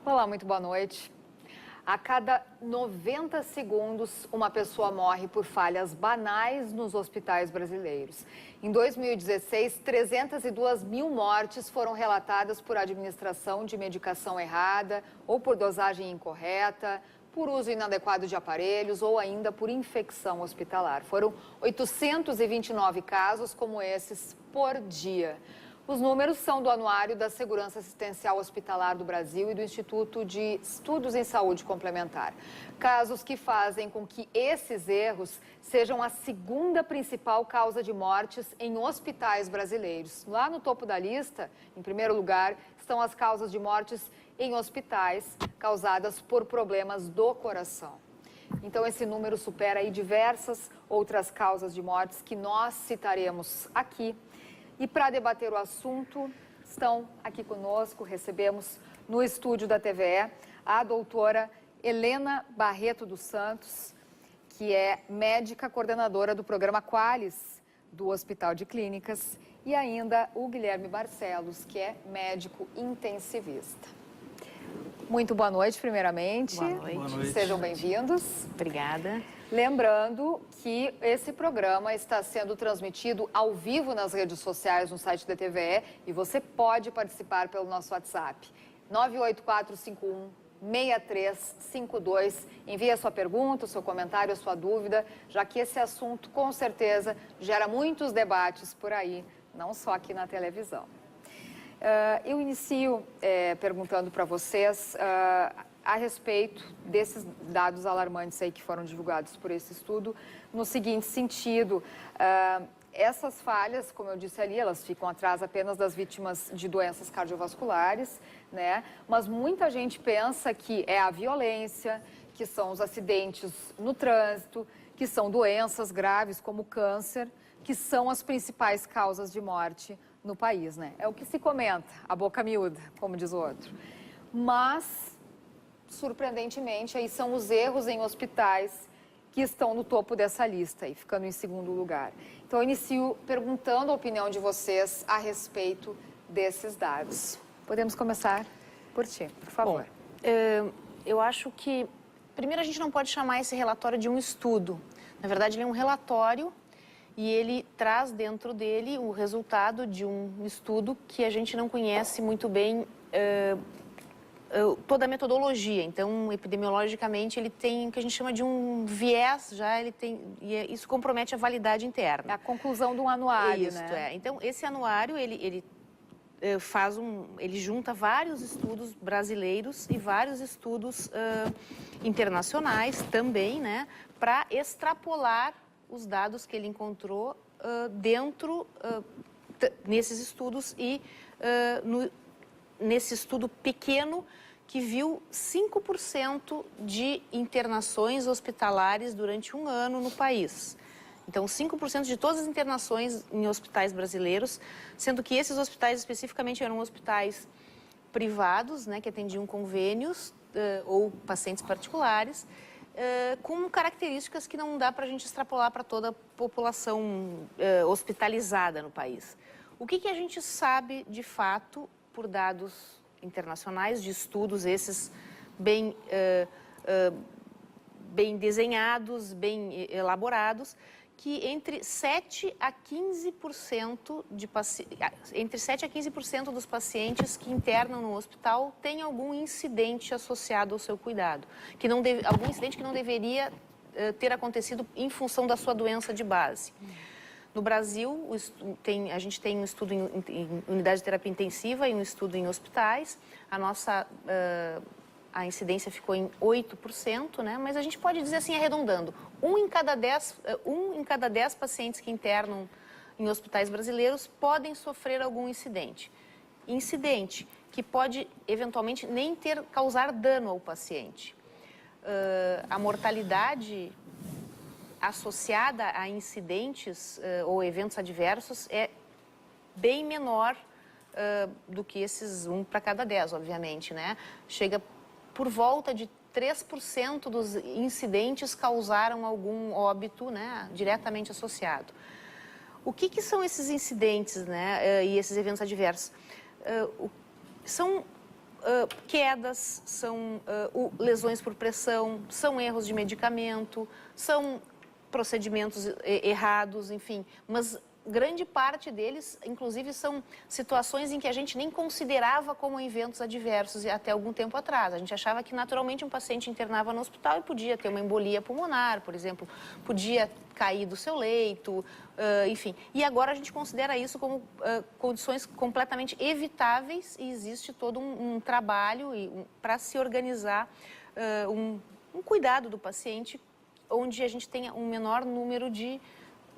Olá, muito boa noite. A cada 90 segundos, uma pessoa morre por falhas banais nos hospitais brasileiros. Em 2016, 302 mil mortes foram relatadas por administração de medicação errada ou por dosagem incorreta, por uso inadequado de aparelhos ou ainda por infecção hospitalar. Foram 829 casos como esses por dia. Os números são do Anuário da Segurança Assistencial Hospitalar do Brasil e do Instituto de Estudos em Saúde Complementar. Casos que fazem com que esses erros sejam a segunda principal causa de mortes em hospitais brasileiros. Lá no topo da lista, em primeiro lugar, estão as causas de mortes em hospitais causadas por problemas do coração. Então, esse número supera aí diversas outras causas de mortes que nós citaremos aqui. E para debater o assunto, estão aqui conosco, recebemos no estúdio da TVE a doutora Helena Barreto dos Santos, que é médica coordenadora do programa Qualis do Hospital de Clínicas, e ainda o Guilherme Barcelos, que é médico intensivista. Muito boa noite, primeiramente. Boa noite. Boa noite. Sejam bem-vindos. Obrigada. Lembrando que esse programa está sendo transmitido ao vivo nas redes sociais no site da TVE e você pode participar pelo nosso WhatsApp 984516352. Envie a sua pergunta, o seu comentário, a sua dúvida, já que esse assunto com certeza gera muitos debates por aí, não só aqui na televisão. Eu inicio perguntando para vocês a respeito desses dados alarmantes aí que foram divulgados por esse estudo, no seguinte sentido: essas falhas, como eu disse ali, elas ficam atrás apenas das vítimas de doenças cardiovasculares, né? Mas muita gente pensa que é a violência, que são os acidentes no trânsito, que são doenças graves como câncer, que são as principais causas de morte no país, né? É o que se comenta, a boca miúda, como diz o outro. Mas, surpreendentemente, aí são os erros em hospitais que estão no topo dessa lista, e ficando em segundo lugar. Então, eu inicio perguntando a opinião de vocês a respeito desses dados. Podemos começar por ti, por favor. Bom, eu acho que, primeiro, a gente não pode chamar esse relatório de um estudo. Na verdade, ele é um relatório e ele traz dentro dele o resultado de um estudo que a gente não conhece muito bem toda a metodologia. Então, epidemiologicamente, ele tem o que a gente chama de um viés, e isso compromete a validade interna. É a conclusão de um anuário, Isso, né? Então, esse anuário, ele junta vários estudos brasileiros e vários estudos internacionais também, né, para extrapolar os dados que ele encontrou nesses estudos e nesse estudo pequeno que viu 5% de internações hospitalares durante um ano no país. Então, 5% de todas as internações em hospitais brasileiros, sendo que esses hospitais especificamente eram hospitais privados, né, que atendiam convênios ou pacientes particulares, com características que não dá para a gente extrapolar para toda a população hospitalizada no país. O que a gente sabe, de fato, por dados internacionais, de estudos esses bem desenhados, bem elaborados, que entre 7 a 15% dos pacientes que internam no hospital têm algum incidente associado ao seu cuidado, algum incidente que não deveria ter acontecido em função da sua doença de base. No Brasil, a gente tem um estudo em unidade de terapia intensiva e um estudo em hospitais. A incidência ficou em 8%, né? Mas a gente pode dizer assim, arredondando, um em cada 10 pacientes que internam em hospitais brasileiros podem sofrer algum incidente. Incidente que pode, eventualmente, nem causar dano ao paciente. A mortalidade associada a incidentes ou eventos adversos é bem menor do que esses 1 para cada 10, obviamente, né? Chega por volta de 3% dos incidentes causaram algum óbito, né, diretamente associado. O que são esses incidentes, né, e esses eventos adversos? São quedas, são lesões por pressão, são erros de medicamento, são procedimentos errados, enfim, mas grande parte deles, inclusive, são situações em que a gente nem considerava como eventos adversos até algum tempo atrás. A gente achava que, naturalmente, um paciente internava no hospital e podia ter uma embolia pulmonar, por exemplo, podia cair do seu leito, enfim. E agora a gente considera isso como condições completamente evitáveis e existe todo um trabalho para se organizar um cuidado do paciente onde a gente tenha um menor número de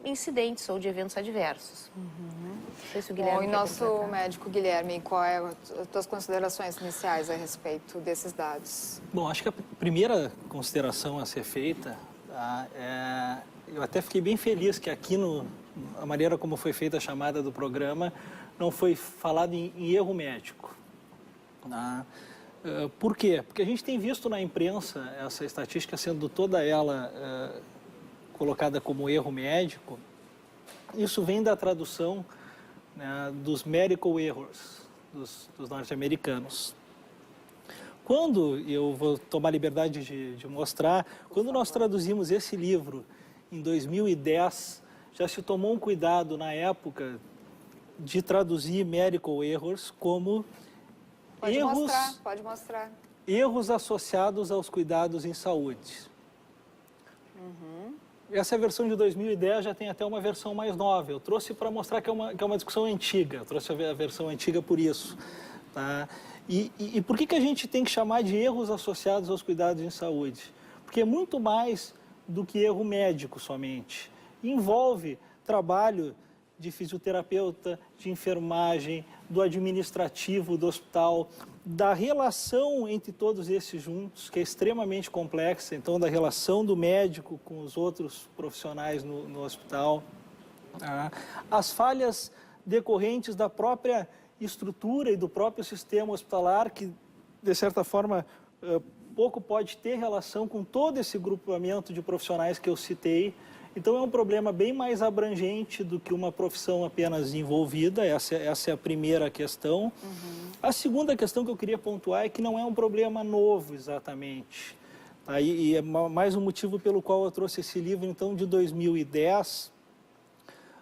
incidentes ou de eventos adversos. Não sei se o Guilherme. Bom, e nosso médico Guilherme, qual é as tuas considerações iniciais a respeito desses dados? Bom, acho que a primeira consideração a ser feita, eu até fiquei bem feliz que aqui a maneira como foi feita a chamada do programa não foi falado em erro médico. Por quê? Porque a gente tem visto na imprensa essa estatística sendo toda ela colocada como erro médico. Isso vem da tradução, né, dos medical errors, dos norte-americanos. Quando, eu vou tomar a liberdade de mostrar, quando nós traduzimos esse livro em 2010, já se tomou um cuidado na época de traduzir medical errors como Pode mostrar. Erros associados aos cuidados em saúde. Essa versão de 2010 já tem até uma versão mais nova. Eu trouxe para mostrar que é uma discussão antiga. Eu trouxe a versão antiga por isso. Tá? E por que a gente tem que chamar de erros associados aos cuidados em saúde? Porque é muito mais do que erro médico somente. Envolve trabalho de fisioterapeuta, de enfermagem, do administrativo do hospital, da relação entre todos esses juntos, que é extremamente complexa, então da relação do médico com os outros profissionais no hospital, as falhas decorrentes da própria estrutura e do próprio sistema hospitalar, que de certa forma pouco pode ter relação com todo esse grupamento de profissionais que eu citei. Então é um problema bem mais abrangente do que uma profissão apenas envolvida, essa é a primeira questão. A segunda questão que eu queria pontuar é que não é um problema novo exatamente. Tá? E é mais um motivo pelo qual eu trouxe esse livro, então, de 2010,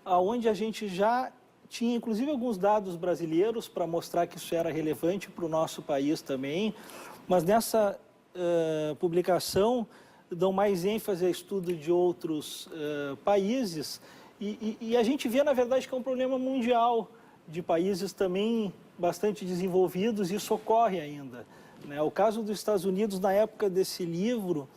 onde a gente já tinha, inclusive, alguns dados brasileiros para mostrar que isso era relevante para o nosso país também, mas nessa publicação dão mais ênfase a estudo de outros países e a gente vê, na verdade, que é um problema mundial de países também bastante desenvolvidos e isso ocorre ainda. Né? O caso dos Estados Unidos, na época desse livro,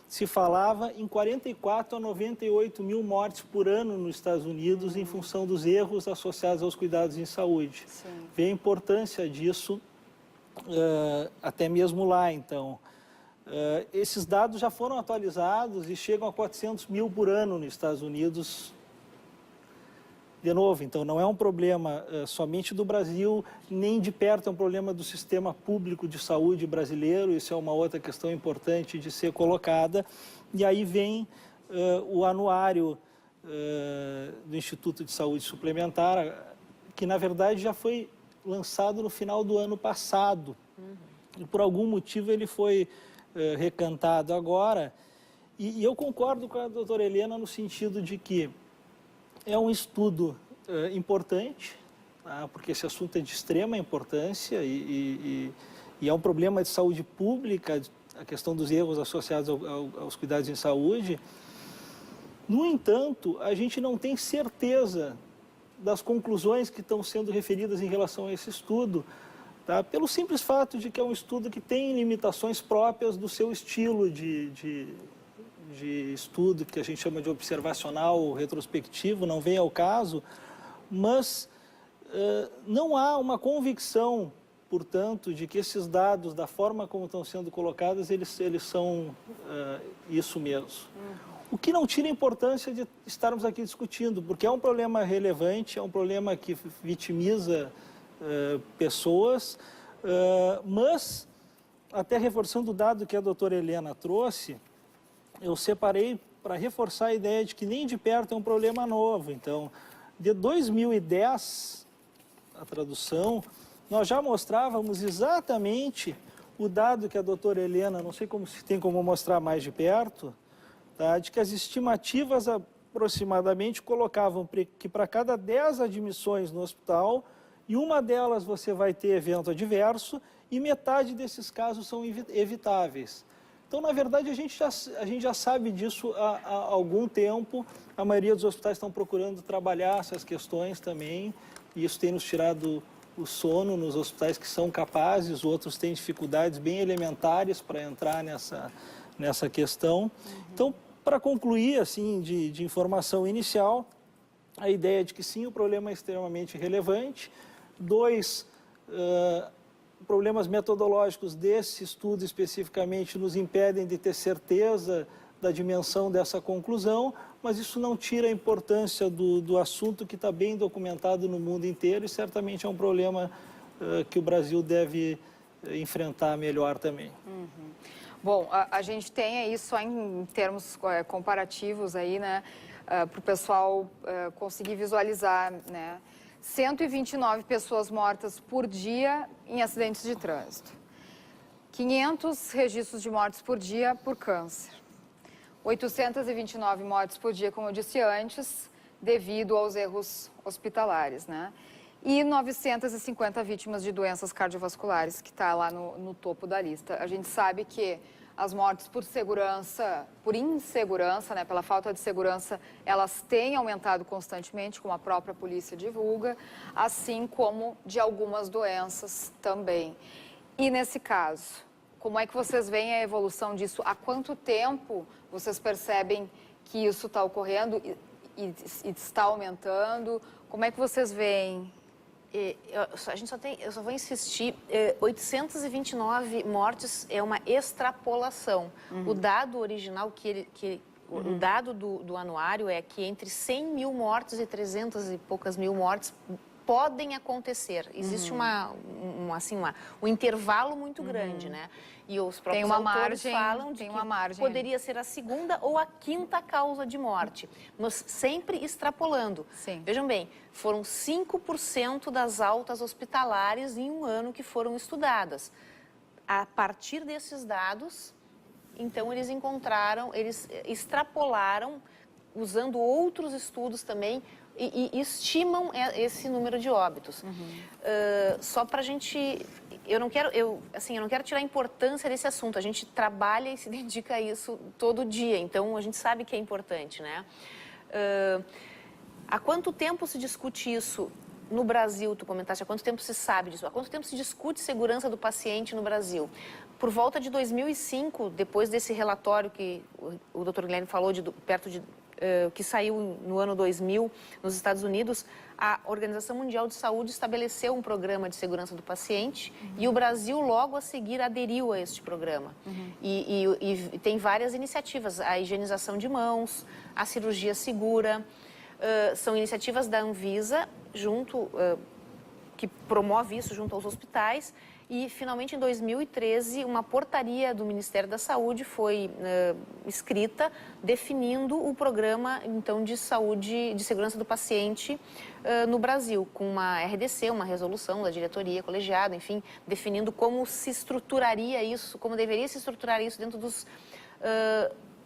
se falava em 44 a 98 mil mortes por ano nos Estados Unidos em função dos erros associados aos cuidados em saúde. Sim. Vê a importância disso até mesmo lá, então. Esses dados já foram atualizados e chegam a 400 mil por ano nos Estados Unidos. De novo, então, não é um problema somente do Brasil, nem de perto é um problema do sistema público de saúde brasileiro, isso é uma outra questão importante de ser colocada. E aí vem o anuário do Instituto de Saúde Suplementar, que na verdade já foi lançado no final do ano passado. E por algum motivo ele foi recantado agora, e eu concordo com a doutora Helena no sentido de que é um estudo importante, tá? Porque esse assunto é de extrema importância e é um problema de saúde pública, a questão dos erros associados aos cuidados em saúde. No entanto, a gente não tem certeza das conclusões que estão sendo referidas em relação a esse estudo, tá? Pelo simples fato de que é um estudo que tem limitações próprias do seu estilo de estudo, que a gente chama de observacional ou retrospectivo, não vem ao caso, mas não há uma convicção, portanto, de que esses dados, da forma como estão sendo colocados, eles são isso mesmo. O que não tira a importância de estarmos aqui discutindo, porque é um problema relevante, é um problema que vitimiza pessoas, mas, até reforçando o dado que a doutora Helena trouxe, eu separei para reforçar a ideia de que nem de perto é um problema novo. Então, de 2010, a tradução, nós já mostrávamos exatamente o dado que a doutora Helena, não sei se tem como mostrar mais de perto, tá, de que as estimativas aproximadamente colocavam que para cada 10 admissões no hospital, e uma delas você vai ter evento adverso, e metade desses casos são evitáveis. Então, na verdade, a gente já sabe disso há algum tempo. A maioria dos hospitais estão procurando trabalhar essas questões também, e isso tem nos tirado o sono nos hospitais que são capazes, outros têm dificuldades bem elementares para entrar nessa questão. Então, para concluir, assim, de informação inicial, a ideia de que sim, o problema é extremamente relevante. 2, problemas metodológicos desse estudo especificamente nos impedem de ter certeza da dimensão dessa conclusão, mas isso não tira a importância do assunto que está bem documentado no mundo inteiro e certamente é um problema que o Brasil deve enfrentar melhor também. Bom, a gente tem aí só em termos comparativos aí, né, para o pessoal conseguir visualizar, né, 129 pessoas mortas por dia em acidentes de trânsito, 500 registros de mortes por dia por câncer, 829 mortes por dia, como eu disse antes, devido aos erros hospitalares, né? E 950 vítimas de doenças cardiovasculares, que está lá no topo da lista. A gente sabe que as mortes por insegurança, né, pela falta de segurança, elas têm aumentado constantemente, como a própria polícia divulga, assim como de algumas doenças também. E nesse caso, como é que vocês veem a evolução disso? Há quanto tempo vocês percebem que isso está ocorrendo e está aumentando? Como é que vocês veem? Eu só vou insistir, 829 mortes é uma extrapolação. O dado original, o dado do anuário é que entre 100 mil mortes e 300 e poucas mil mortes podem acontecer. Existe um intervalo muito grande, né? E os próprios autores falam de que poderia ser a segunda ou a quinta causa de morte, mas sempre extrapolando. Sim. Vejam bem, foram 5% das altas hospitalares em um ano que foram estudadas. A partir desses dados, então eles extrapolaram, usando outros estudos também, e estimam esse número de óbitos. Só para a gente... Eu não quero tirar a importância desse assunto. A gente trabalha e se dedica a isso todo dia, então a gente sabe que é importante, né? Há quanto tempo se discute isso no Brasil? Tu comentaste, há quanto tempo se sabe disso? Há quanto tempo se discute segurança do paciente no Brasil? Por volta de 2005, depois desse relatório que o Dr. Guilherme falou, que saiu no ano 2000 nos Estados Unidos, a Organização Mundial de Saúde estabeleceu um programa de segurança do paciente e o Brasil logo a seguir aderiu a este programa. E tem várias iniciativas, a higienização de mãos, a cirurgia segura, são iniciativas da Anvisa, que promove isso junto aos hospitais. E, finalmente, em 2013, uma portaria do Ministério da Saúde foi escrita definindo o programa, então, de saúde, de segurança do paciente no Brasil, com uma RDC, uma resolução da diretoria colegiada, enfim, definindo como se estruturaria isso, como deveria se estruturar isso dentro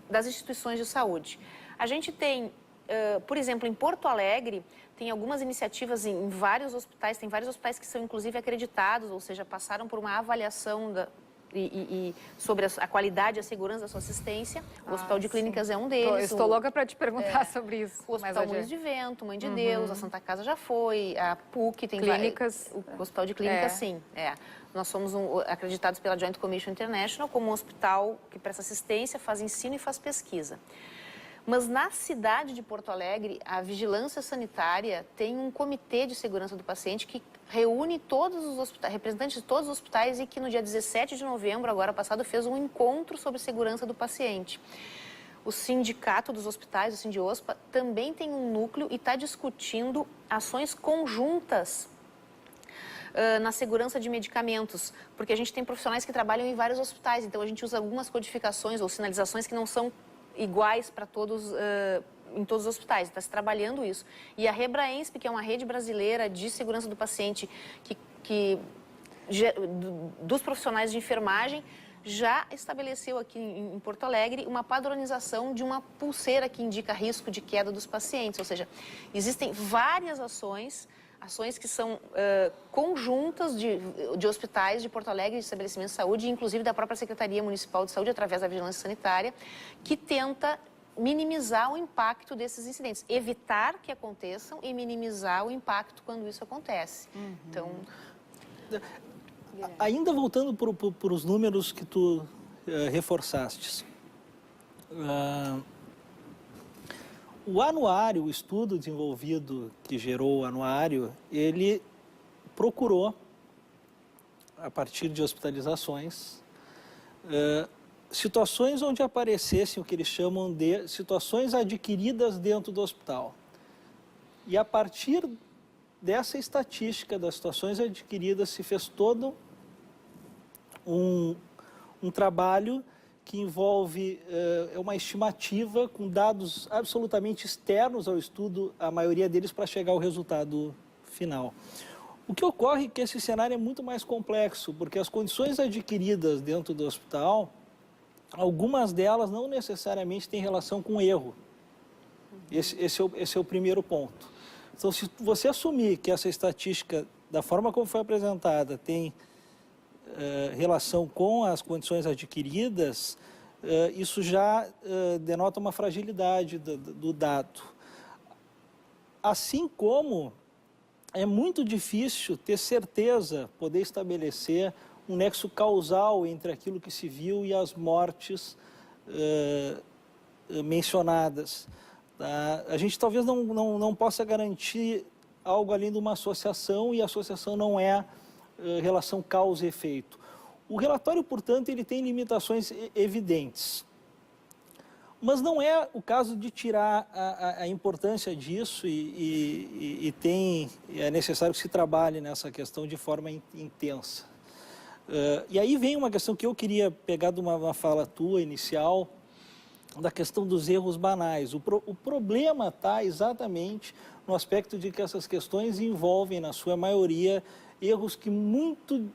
das instituições de saúde. A gente tem, por exemplo, em Porto Alegre, tem algumas iniciativas em vários hospitais, tem vários hospitais que são inclusive acreditados, ou seja, passaram por uma avaliação sobre a qualidade e a segurança da sua assistência. O Hospital de Clínicas é um deles. Estou louca para te perguntar sobre isso. O Hospital Moinhos de Vento, Mãe de Deus, a Santa Casa já foi, a PUC tem Clínicas. O Hospital de Clínicas, sim. Nós somos acreditados pela Joint Commission International como um hospital que presta assistência, faz ensino e faz pesquisa. Mas na cidade de Porto Alegre, a Vigilância Sanitária tem um comitê de segurança do paciente que reúne todos os hospitais, representantes de todos os hospitais e que no dia 17 de novembro, agora passado, fez um encontro sobre segurança do paciente. O sindicato dos hospitais, o Sindiospa, também tem um núcleo e está discutindo ações conjuntas na segurança de medicamentos, porque a gente tem profissionais que trabalham em vários hospitais, então a gente usa algumas codificações ou sinalizações que não são iguais para todos, em todos os hospitais. Está se trabalhando isso. E a Rebraensp, que é uma rede brasileira de segurança do paciente, que dos profissionais de enfermagem já estabeleceu aqui em Porto Alegre uma padronização de uma pulseira que indica risco de queda dos pacientes. Ou seja, existem várias ações que são conjuntas de hospitais de Porto Alegre, de estabelecimentos de saúde, inclusive da própria Secretaria Municipal de Saúde, através da Vigilância Sanitária, que tenta minimizar o impacto desses incidentes, evitar que aconteçam e minimizar o impacto quando isso acontece. Então... Ainda voltando para os números que tu reforçastes, o anuário, o estudo desenvolvido que gerou o anuário, ele procurou, a partir de hospitalizações, situações onde aparecessem o que eles chamam de situações adquiridas dentro do hospital. E a partir dessa estatística das situações adquiridas se fez todo um trabalho que envolve uma estimativa com dados absolutamente externos ao estudo, a maioria deles para chegar ao resultado final. O que ocorre é que esse cenário é muito mais complexo, porque as condições adquiridas dentro do hospital, algumas delas não necessariamente têm relação com erro. Esse é o primeiro ponto. Então, se você assumir que essa estatística, da forma como foi apresentada, tem relação com as condições adquiridas, isso já denota uma fragilidade do dado. Assim como é muito difícil ter certeza, poder estabelecer um nexo causal entre aquilo que se viu e as mortes mencionadas. A gente talvez não possa garantir algo além de uma associação, e a associação não é relação causa e efeito. O relatório, portanto, ele tem limitações evidentes. Mas não é o caso de tirar a importância disso e é necessário que se trabalhe nessa questão de forma intensa. E aí vem uma questão que eu queria pegar de uma fala tua inicial, da questão dos erros banais. O problema está exatamente no aspecto de que essas questões envolvem, na sua maioria, erros que muito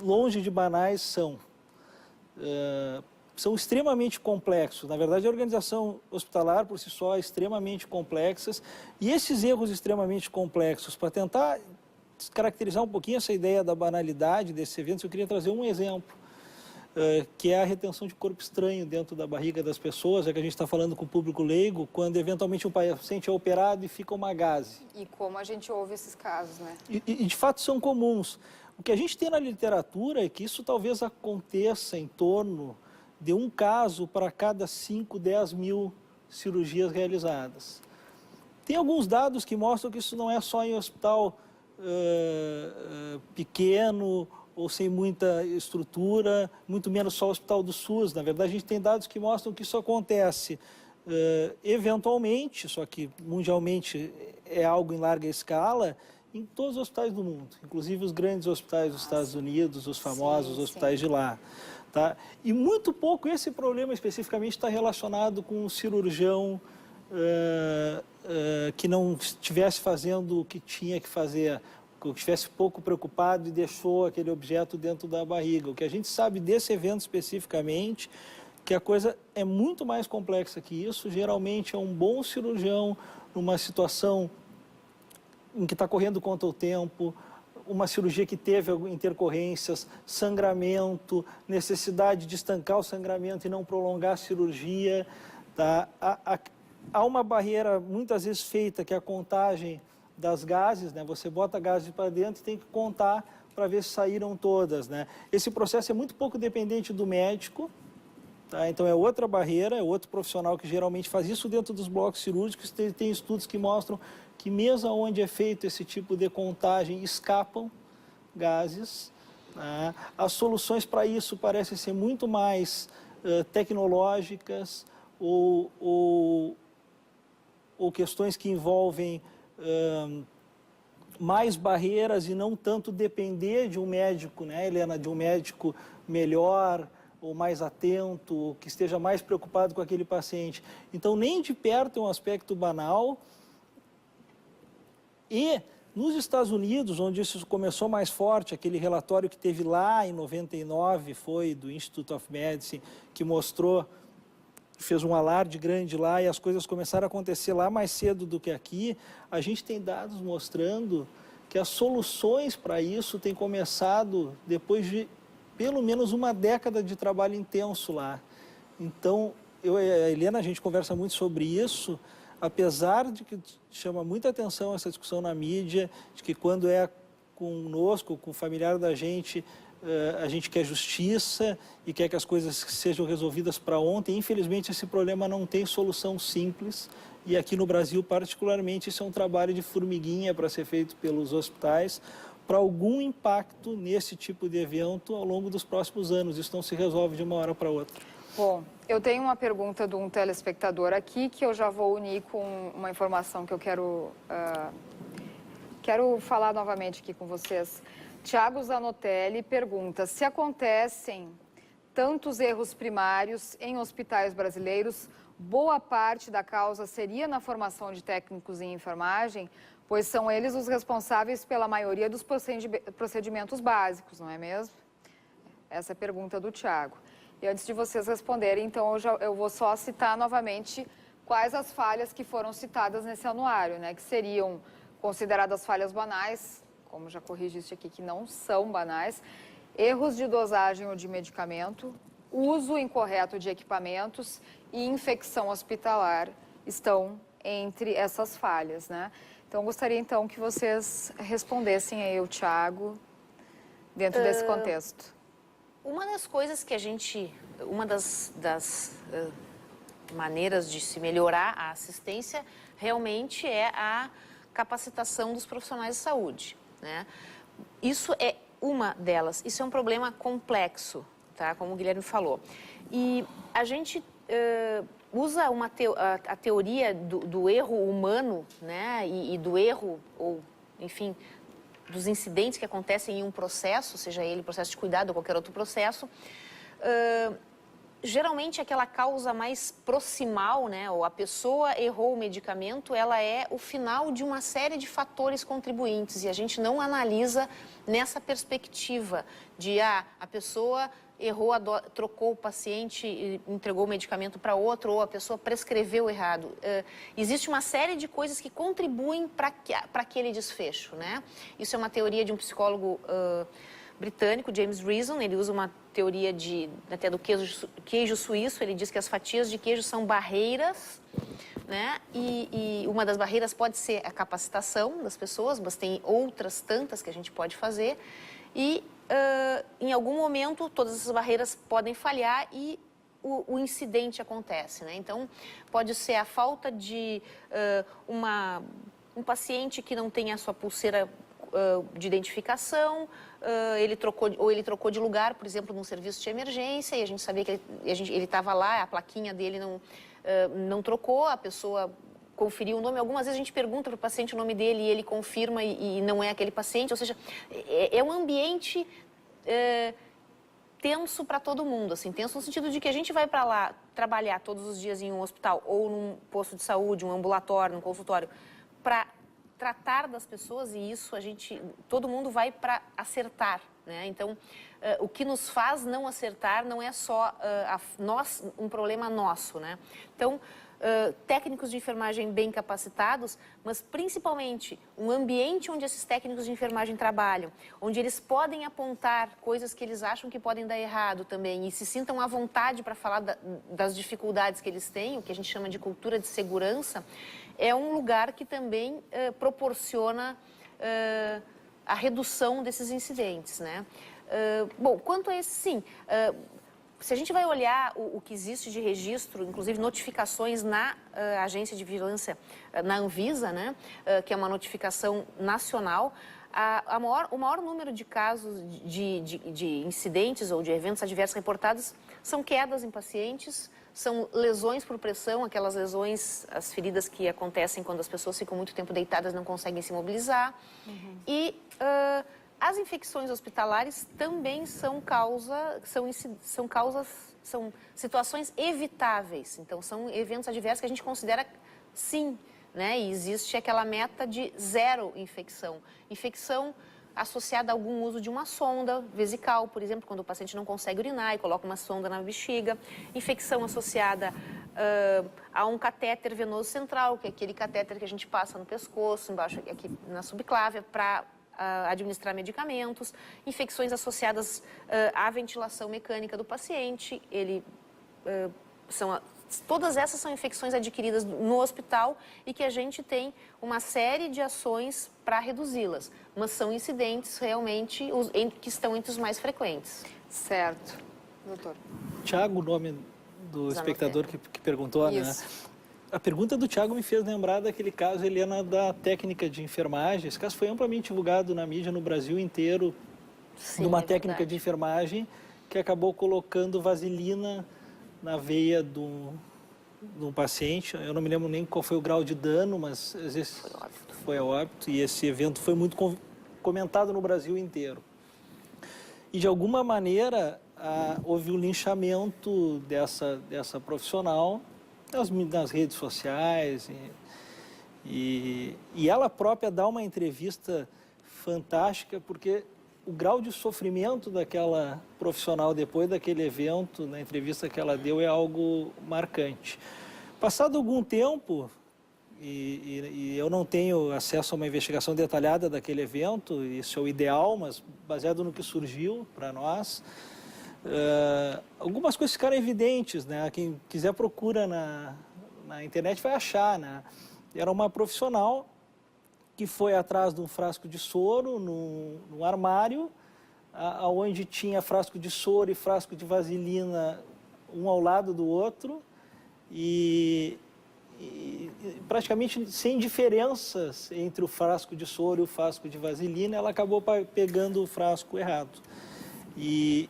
longe de banais são extremamente complexos. Na verdade, a organização hospitalar, por si só, é extremamente complexa. E esses erros extremamente complexos, para tentar caracterizar um pouquinho essa ideia da banalidade desses eventos, eu queria trazer um exemplo, que é a retenção de corpo estranho dentro da barriga das pessoas, já que a gente está falando com o público leigo, quando eventualmente um paciente é operado e fica uma gase. E como a gente ouve esses casos, né? E de fato são comuns. O que a gente tem na literatura é que isso talvez aconteça em torno de um caso para cada 5, 10 mil cirurgias realizadas. Tem alguns dados que mostram que isso não é só em hospital pequeno ou sem muita estrutura, muito menos só o hospital do SUS. Na verdade, a gente tem dados que mostram que isso acontece eventualmente, só que mundialmente é algo em larga escala, em todos os hospitais do mundo, inclusive os grandes hospitais dos Estados Unidos, os famosos hospitais de lá. Tá? E muito pouco esse problema especificamente está relacionado com um cirurgião que não estivesse fazendo o que tinha que fazer, que estivesse pouco preocupado e deixou aquele objeto dentro da barriga. O que a gente sabe desse evento especificamente, que a coisa é muito mais complexa que isso, geralmente é um bom cirurgião numa situação em que está correndo contra o tempo, uma cirurgia que teve intercorrências, sangramento, necessidade de estancar o sangramento e não prolongar a cirurgia. Tá? Há uma barreira muitas vezes feita, que é a contagem das gases, né? Você bota gases para dentro e tem que contar para ver se saíram todas, né? Esse processo é muito pouco dependente do médico, tá? Então é outra barreira, é outro profissional que geralmente faz isso dentro dos blocos cirúrgicos. Tem estudos que mostram que mesmo onde é feito esse tipo de contagem, escapam gases. Tá? As soluções para isso parecem ser muito mais tecnológicas ou questões que envolvem mais barreiras e não tanto depender de um médico, né, Helena, de um médico melhor ou mais atento, ou que esteja mais preocupado com aquele paciente. Então, nem de perto é um aspecto banal. E Nos Estados Unidos, onde isso começou mais forte, aquele relatório que teve lá em 99, foi do Institute of Medicine, que mostrou, fez um alarde grande lá e as coisas começaram a acontecer lá mais cedo do que aqui. A gente tem dados mostrando que as soluções para isso têm começado depois de pelo menos uma década de trabalho intenso lá. Então, eu e a Helena, a gente conversa muito sobre isso, apesar de que chama muita atenção essa discussão na mídia, de que quando é conosco, com o familiar da gente, a gente quer justiça e quer que as coisas sejam resolvidas para ontem. Infelizmente, esse problema não tem solução simples e aqui no Brasil, particularmente, isso é um trabalho de formiguinha para ser feito pelos hospitais para algum impacto nesse tipo de evento ao longo dos próximos anos. Isso não se resolve de uma hora para outra. Bom, eu tenho uma pergunta de um telespectador aqui que eu já vou unir com uma informação que eu quero falar novamente aqui com vocês. Tiago Zanotelli pergunta se acontecem tantos erros primários em hospitais brasileiros, boa parte da causa seria na formação de técnicos em enfermagem, pois são eles os responsáveis pela maioria dos procedimentos básicos, não é mesmo? Essa é a pergunta do Tiago. E antes de vocês responderem, então, eu vou só citar novamente quais as falhas que foram citadas nesse anuário, né? Que seriam consideradas falhas banais, como já corrigiste aqui, que não são banais, erros de dosagem ou de medicamento, uso incorreto de equipamentos e infecção hospitalar estão entre essas falhas, né? Então, gostaria, então, que vocês respondessem aí o Tiago dentro desse contexto. Uma das coisas que uma das maneiras de se melhorar a assistência realmente é a capacitação dos profissionais de saúde, né? Isso é uma delas. Isso é um problema complexo, tá? Como o Guilherme falou. E a gente usa a teoria do erro humano, né? E do erro, ou enfim, dos incidentes que acontecem em um processo, seja ele processo de cuidado ou qualquer outro processo, geralmente aquela causa mais proximal, né, ou a pessoa errou o medicamento, ela é o final de uma série de fatores contribuintes e a gente não analisa nessa perspectiva de a pessoa errou, trocou o paciente e entregou o medicamento para outro, ou a pessoa prescreveu errado. Existe uma série de coisas que contribuem para aquele desfecho, né? Isso é uma teoria de um psicólogo britânico, James Reason. Ele usa uma teoria até do queijo suíço. Ele diz que as fatias de queijo são barreiras, né? E uma das barreiras pode ser a capacitação das pessoas, mas tem outras tantas que a gente pode fazer. E em algum momento todas essas barreiras podem falhar e o incidente acontece, né? Então pode ser a falta de um paciente que não tem a sua pulseira de identificação, ele trocou de lugar, por exemplo, num serviço de emergência, e a gente sabia que ele estava lá, a plaquinha dele não trocou, a pessoa conferiu o nome. Algumas vezes a gente pergunta para o paciente o nome dele e ele confirma e não é aquele paciente. Ou seja, é um ambiente tenso para todo mundo, assim, tenso no sentido de que a gente vai para lá trabalhar todos os dias em um hospital ou num posto de saúde, um ambulatório, num consultório, para tratar das pessoas, e isso todo mundo vai para acertar, né? Então, o que nos faz não acertar não é só um problema nosso, né? Então, técnicos de enfermagem bem capacitados, mas principalmente um ambiente onde esses técnicos de enfermagem trabalham, onde eles podem apontar coisas que eles acham que podem dar errado também e se sintam à vontade para falar das dificuldades que eles têm, o que a gente chama de cultura de segurança, é um lugar que também proporciona a redução desses incidentes, né? Bom, quanto a esse, sim, se a gente vai olhar o que existe de registro, inclusive notificações na Agência de Vigilância, na Anvisa, né, que é uma notificação nacional, o maior número de casos de incidentes ou de eventos adversos reportados são quedas em pacientes, são lesões por pressão, aquelas lesões, as feridas que acontecem quando as pessoas ficam muito tempo deitadas, não conseguem se mobilizar. Uhum. E as infecções hospitalares também são situações evitáveis. Então, são eventos adversos que a gente considera, sim, né? E existe aquela meta de 0 infecção. Infecção associada a algum uso de uma sonda vesical, por exemplo, quando o paciente não consegue urinar e coloca uma sonda na bexiga. Infecção associada a um catéter venoso central, que é aquele catéter que a gente passa no pescoço, embaixo aqui na subclávia, para administrar medicamentos. Infecções associadas à ventilação mecânica do paciente. Todas essas são infecções adquiridas no hospital e que a gente tem uma série de ações para reduzi-las, mas são incidentes realmente que estão entre os mais frequentes. Certo. Doutor. Tiago, o nome do espectador que perguntou, né? A pergunta do Tiago me fez lembrar daquele caso, Helena, da técnica de enfermagem. Esse caso foi amplamente divulgado na mídia no Brasil inteiro, de uma técnica de enfermagem que acabou colocando vaselina na veia de um paciente. Eu não me lembro nem qual foi o grau de dano, mas às vezes foi a óbito. E esse evento foi muito comentado no Brasil inteiro. E de alguma maneira houve um linchamento dessa profissional nas redes sociais. E ela própria dá uma entrevista fantástica, porque o grau de sofrimento daquela profissional depois daquele evento, na entrevista que ela deu, é algo marcante. Passado algum tempo, e eu não tenho acesso a uma investigação detalhada daquele evento, isso é o ideal, mas baseado no que surgiu para nós, algumas coisas ficaram evidentes, né? Quem quiser procura na internet vai achar, né? Era uma profissional que foi atrás de um frasco de soro no armário, onde tinha frasco de soro e frasco de vaselina um ao lado do outro, e praticamente sem diferenças entre o frasco de soro e o frasco de vaselina, ela acabou pegando o frasco errado. E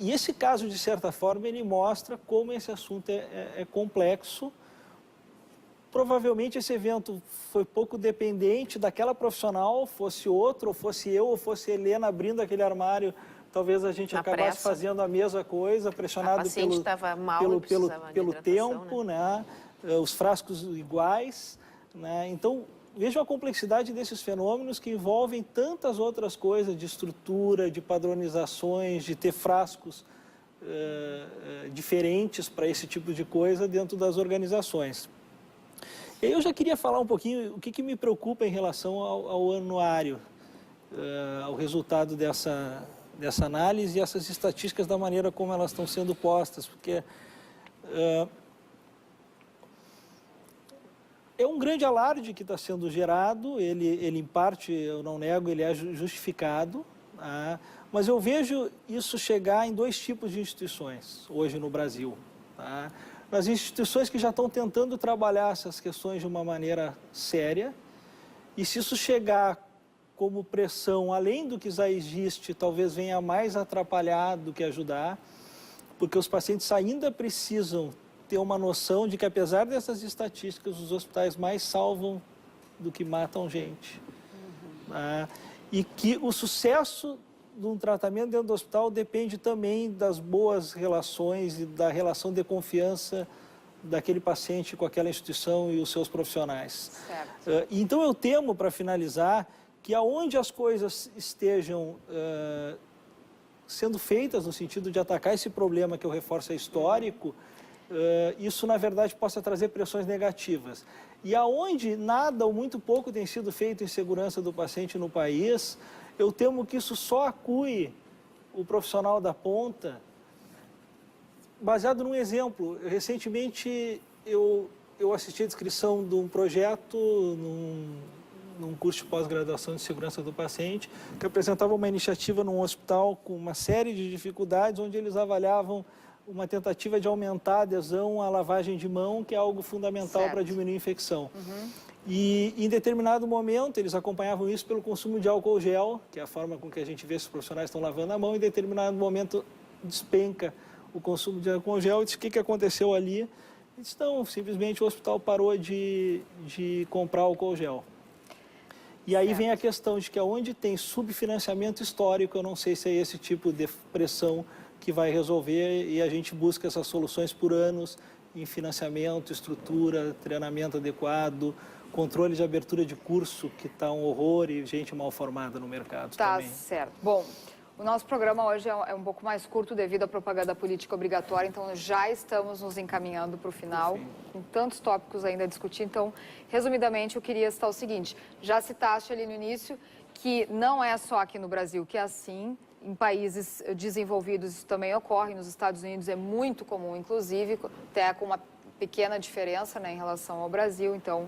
esse caso, de certa forma, ele mostra como esse assunto é complexo. Provavelmente esse evento foi pouco dependente daquela profissional, fosse outro, ou fosse eu, ou fosse Helena abrindo aquele armário, talvez a gente acabasse fazendo a mesma coisa, pressionado pelo tempo, né? Os frascos iguais, né? Então, veja a complexidade desses fenômenos que envolvem tantas outras coisas, de estrutura, de padronizações, de ter frascos diferentes para esse tipo de coisa dentro das organizações. Eu já queria falar um pouquinho o que me preocupa em relação ao anuário, ao resultado dessa análise e essas estatísticas da maneira como elas estão sendo postas, porque é um grande alarde que está sendo gerado, ele em parte, eu não nego, ele é justificado, tá? Mas eu vejo isso chegar em 2 tipos de instituições hoje no Brasil, tá? Nas instituições que já estão tentando trabalhar essas questões de uma maneira séria, e se isso chegar como pressão, além do que já existe, talvez venha mais atrapalhar do que ajudar, porque os pacientes ainda precisam ter uma noção de que, apesar dessas estatísticas, os hospitais mais salvam do que matam gente. E que o sucesso de um tratamento dentro do hospital depende também das boas relações e da relação de confiança daquele paciente com aquela instituição e os seus profissionais. Certo. Então eu temo, para finalizar, que aonde as coisas estejam sendo feitas no sentido de atacar esse problema que eu reforço é histórico, isso na verdade possa trazer pressões negativas. E aonde nada ou muito pouco tem sido feito em segurança do paciente no país, eu temo que isso só acue o profissional da ponta, baseado num exemplo. Recentemente, eu assisti a descrição de um projeto num curso de pós-graduação de segurança do paciente, que apresentava uma iniciativa num hospital com uma série de dificuldades, onde eles avaliavam uma tentativa de aumentar a adesão à lavagem de mão, que é algo fundamental para diminuir a infecção. E em determinado momento, eles acompanhavam isso pelo consumo de álcool gel, que é a forma com que a gente vê se os profissionais estão lavando a mão, e em determinado momento despenca o consumo de álcool gel. E disse, o que aconteceu ali? Eles não, simplesmente o hospital parou de comprar álcool gel. E aí vem a questão de que onde tem subfinanciamento histórico, eu não sei se é esse tipo de pressão que vai resolver, e a gente busca essas soluções por anos, em financiamento, estrutura, treinamento adequado, controle de abertura de curso, que está um horror, e gente mal formada no mercado também. Tá certo. Bom, o nosso programa hoje é um pouco mais curto devido à propaganda política obrigatória, então já estamos nos encaminhando para o final, com tantos tópicos ainda a discutir. Então, resumidamente, eu queria citar o seguinte: já citaste ali no início que não é só aqui no Brasil que é assim, em países desenvolvidos isso também ocorre, nos Estados Unidos é muito comum, inclusive, até com uma pequena diferença, né, em relação ao Brasil. Então,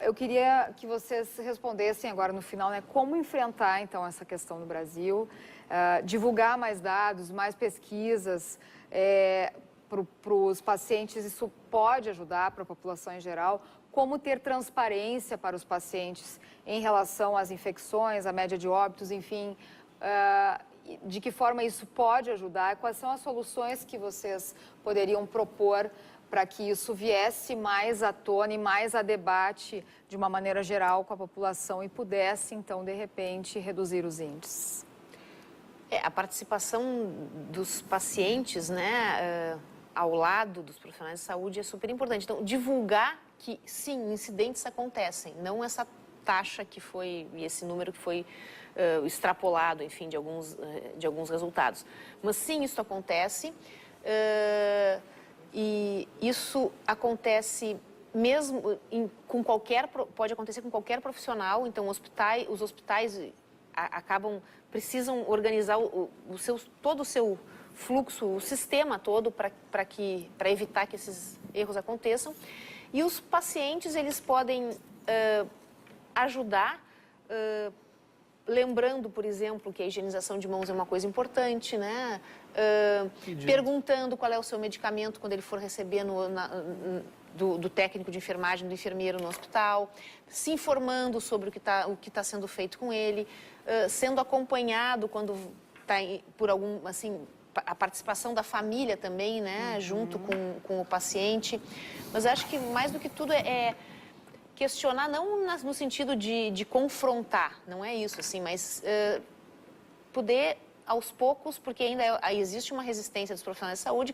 eu queria que vocês respondessem agora no final, né, como enfrentar então essa questão no Brasil, divulgar mais dados, mais pesquisas para os pacientes, isso pode ajudar para a população em geral, como ter transparência para os pacientes em relação às infecções, à média de óbitos, enfim, de que forma isso pode ajudar, quais são as soluções que vocês poderiam propor para que isso viesse mais à tona e mais a debate de uma maneira geral com a população e pudesse, então, de repente, reduzir os índices. A participação dos pacientes, né, ao lado dos profissionais de saúde é super importante. Então, divulgar que, sim, incidentes acontecem, não essa taxa que foi, e esse número que foi extrapolado, enfim, de alguns resultados. Mas, sim, isso acontece. E isso acontece mesmo pode acontecer com qualquer profissional. Então, os hospitais precisam organizar todo o seu fluxo, o sistema todo para evitar que esses erros aconteçam. E os pacientes, eles podem ajudar, lembrando, por exemplo, que a higienização de mãos é uma coisa importante, né? Perguntando qual é o seu medicamento quando ele for receber do técnico de enfermagem, do enfermeiro no hospital, se informando sobre o que está sendo feito com ele, sendo acompanhado quando está por algum, assim, a participação da família também, né? Junto com o paciente. Mas acho que mais do que tudo é questionar, não no sentido de confrontar, não é isso, assim, mas poder, aos poucos, porque ainda existe uma resistência dos profissionais de saúde,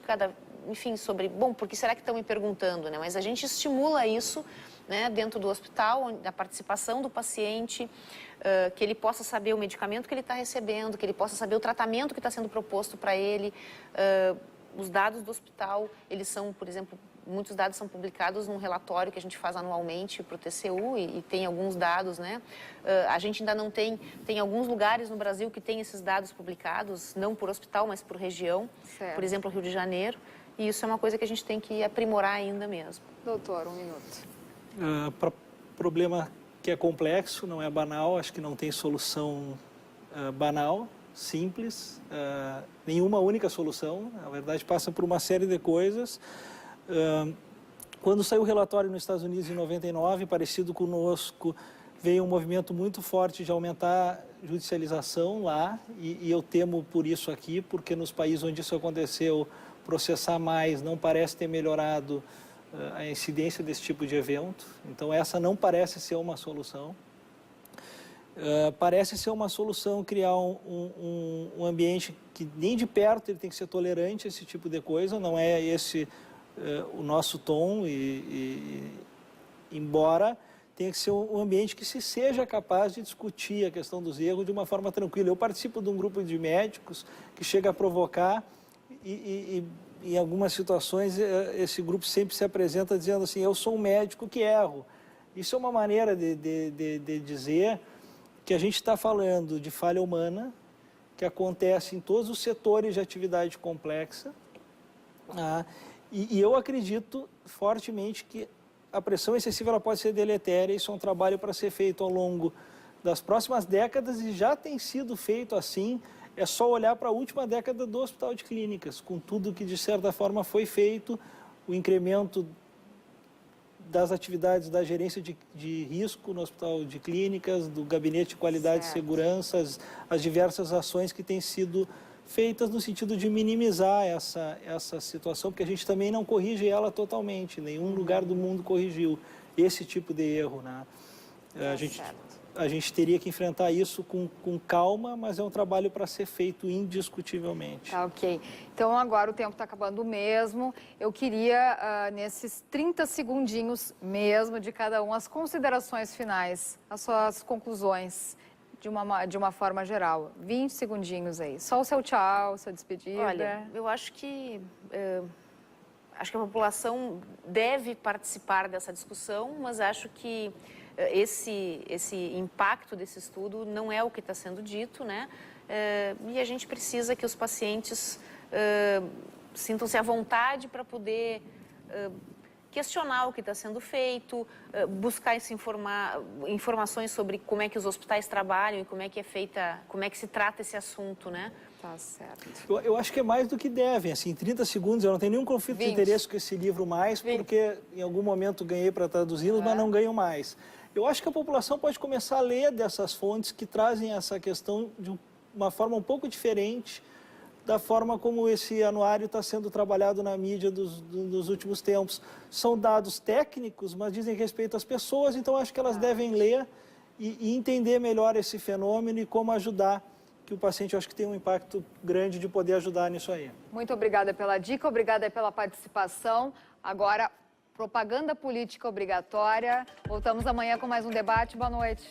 enfim, sobre, bom, por que será que estão me perguntando, né? Mas a gente estimula isso, né, dentro do hospital, a participação do paciente, que ele possa saber o medicamento que ele está recebendo, que ele possa saber o tratamento que está sendo proposto para ele. Os dados do hospital, eles são, por exemplo, muitos dados são publicados num relatório que a gente faz anualmente para o TCU e tem alguns dados, né? A gente ainda não tem alguns lugares no Brasil que tem esses dados publicados, não por hospital, mas por região, certo. Por exemplo, Rio de Janeiro, e isso é uma coisa que a gente tem que aprimorar ainda mesmo. Doutor, 1 minuto. Problema que é complexo, não é banal, acho que não tem solução banal, simples, nenhuma única solução, na verdade passa por uma série de coisas. Quando saiu o relatório nos Estados Unidos em 99, parecido conosco, veio um movimento muito forte de aumentar a judicialização lá, e eu temo por isso aqui, porque nos países onde isso aconteceu, processar mais não parece ter melhorado a incidência desse tipo de evento. Então, essa não parece ser uma solução. Parece ser uma solução criar um ambiente que nem de perto ele tem que ser tolerante a esse tipo de coisa, não é esse o nosso tom, embora tenha que ser um ambiente que se seja capaz de discutir a questão dos erros de uma forma tranquila. Eu participo de um grupo de médicos que chega a provocar e em algumas situações esse grupo sempre se apresenta dizendo assim, eu sou um médico que erro. Isso é uma maneira de dizer que a gente está falando de falha humana, que acontece em todos os setores de atividade complexa, e eu acredito fortemente que a pressão excessiva ela pode ser deletéria. Isso é um trabalho para ser feito ao longo das próximas décadas e já tem sido feito assim. É só olhar para a última década do Hospital de Clínicas, com tudo que de certa forma foi feito, o incremento das atividades da gerência de risco no Hospital de Clínicas, do Gabinete de Qualidade e Segurança, as diversas ações que têm sido feitas no sentido de minimizar essa situação, porque a gente também não corrige ela totalmente, nenhum lugar do mundo corrigiu esse tipo de erro, né? a gente teria que enfrentar isso com calma, mas é um trabalho para ser feito indiscutivelmente. Tá, ok. Então, agora o tempo está acabando mesmo. Eu queria, nesses 30 segundinhos mesmo de cada um, as considerações finais, as suas conclusões, de uma forma geral. 20 segundinhos aí. Só o seu tchau, sua despedida. Olha, eu acho que a população deve participar dessa discussão, mas acho que esse impacto desse estudo não é o que está sendo dito, né? E a gente precisa que os pacientes sintam-se à vontade para poder questionar o que está sendo feito, buscar informações sobre como é que os hospitais trabalham e como é que se trata esse assunto, né? Tá certo. Eu acho que é mais do que devem, assim, 30 segundos, eu não tenho nenhum conflito 20. de interesse com esse livro mais, 20. Porque em algum momento ganhei para traduzi-los, mas não ganho mais. Eu acho que a população pode começar a ler dessas fontes que trazem essa questão de uma forma um pouco diferente da forma como esse anuário está sendo trabalhado na mídia dos últimos tempos. São dados técnicos, mas dizem respeito às pessoas, então acho que elas devem ler e entender melhor esse fenômeno e como ajudar, que o paciente, eu acho que tem um impacto grande de poder ajudar nisso aí. Muito obrigada pela dica, obrigada pela participação. Agora, propaganda política obrigatória. Voltamos amanhã com mais um debate. Boa noite.